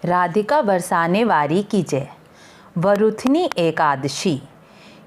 राधिका बरसाने वारी की जय। वरुथनी एकादशी।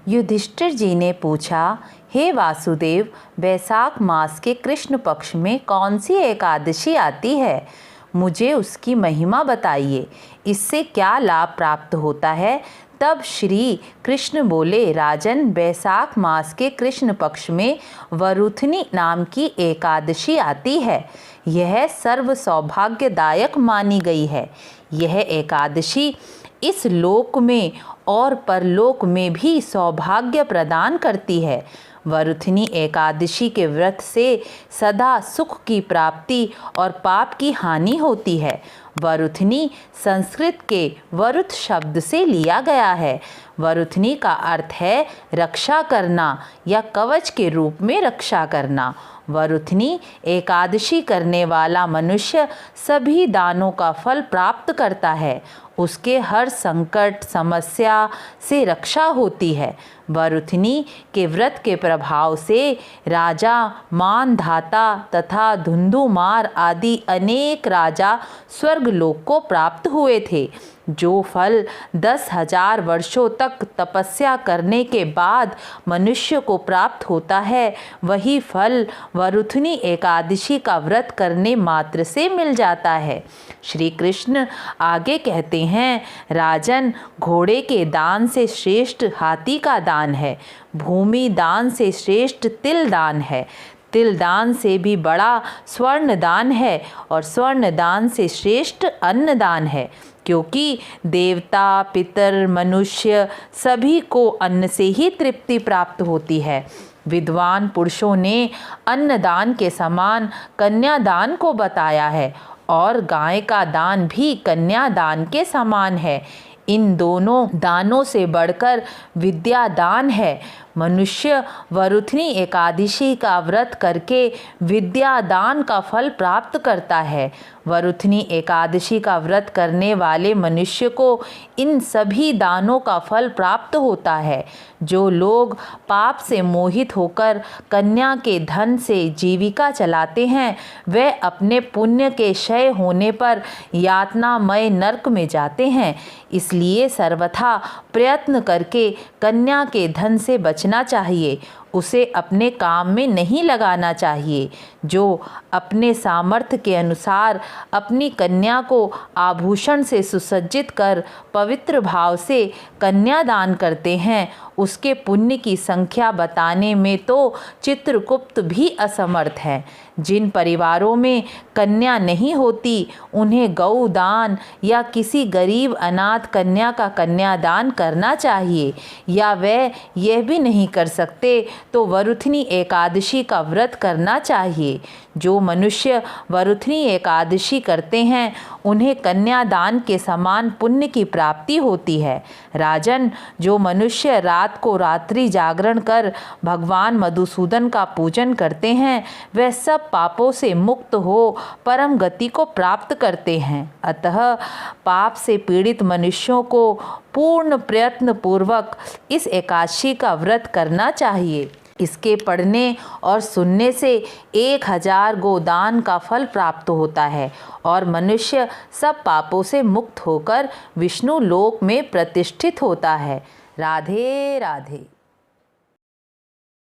युधिष्ठिर जी ने पूछा, हे वासुदेव, बैसाख मास के कृष्ण पक्ष में कौन सी एकादशी आती है? मुझे उसकी महिमा बताइए, इससे क्या लाभ प्राप्त होता है? तब श्री कृष्ण बोले, राजन, बैसाख मास के कृष्ण पक्ष में वरुथनी नाम की एकादशी आती है। यह सर्व सौभाग्यदायक मानी गई है। यह एकादशी इस लोक में और परलोक में भी सौभाग्य प्रदान करती है। वरुथनी एकादशी के व्रत से सदा सुख की प्राप्ति और पाप की हानि होती है। वरुथनी संस्कृत के वरुथ शब्द से लिया गया है। वरुथनी का अर्थ है रक्षा करना या कवच के रूप में रक्षा करना। वरुथनी एकादशी करने वाला मनुष्य सभी दानों का फल प्राप्त करता है। उसके हर संकट समस्या से रक्षा होती है। वरुथनी के व्रत के प्रभाव से राजा मानधाता तथा धुंधुमार आदि अनेक राजा स्वर्गलोक को प्राप्त हुए थे। जो फल 10,000 वर्षों तक तपस्या करने के बाद मनुष्य को प्राप्त होता है, वही फल वरुथनी एकादशी का व्रत करने मात्र से मिल जाता है। श्री कृष्ण आगे कहते हैं, राजन, घोड़े के दान से श्रेष्ठ हाथी का दान है। भूमि दान से श्रेष्ठ तिल दान है। तिल दान से भी बड़ा स्वर्ण दान है और स्वर्ण दान से श्रेष्ठ अन्न दान है, क्योंकि देवता, पितर, मनुष्य सभी को अन्न से ही तृप्ति प्राप्त होती है। विद्वान पुरुषों ने अन्नदान के समान कन्यादान को बताया है और गाय का दान भी कन्यादान के समान है। इन दोनों दानों से बढ़कर विद्या दान है। मनुष्य वरुथनी एकादशी का व्रत करके विद्या दान का फल प्राप्त करता है। वरुथनी एकादशी का व्रत करने वाले मनुष्य को इन सभी दानों का फल प्राप्त होता है। जो लोग पाप से मोहित होकर कन्या के धन से जीविका चलाते हैं, वे अपने पुण्य के क्षय होने पर यातनामय नरक में जाते हैं। इसलिए सर्वथा प्रयत्न करके कन्या के धन से बचना चाहिए। उसे अपने काम में नहीं लगाना चाहिए। जो अपने सामर्थ्य के अनुसार अपनी कन्या को आभूषण से सुसज्जित कर पवित्र भाव से कन्यादान करते हैं, उसके पुण्य की संख्या बताने में तो चित्रगुप्त भी असमर्थ है। जिन परिवारों में कन्या नहीं होती, उन्हें गौदान या किसी गरीब अनाथ कन्या का कन्यादान करना चाहिए, या वे यह भी नहीं कर सकते तो वरुथनी एकादशी का व्रत करना चाहिए। जो मनुष्य वरुथनी एकादशी करते हैं, उन्हें कन्यादान के समान पुण्य की प्राप्ति होती है। राजन, जो मनुष्य रात को रात्रि जागरण कर भगवान मधुसूदन का पूजन करते हैं, वे सब पापों से मुक्त हो परम गति को प्राप्त करते हैं। अतः पाप से पीड़ित मनुष्यों को पूर्ण प्रयत्न पूर्वक इस एकादशी का व्रत करना चाहिए। इसके पढ़ने और सुनने से 1000 गोदान का फल प्राप्त होता है और मनुष्य सब पापों से मुक्त होकर विष्णु लोक में प्रतिष्ठित होता है। राधे राधे।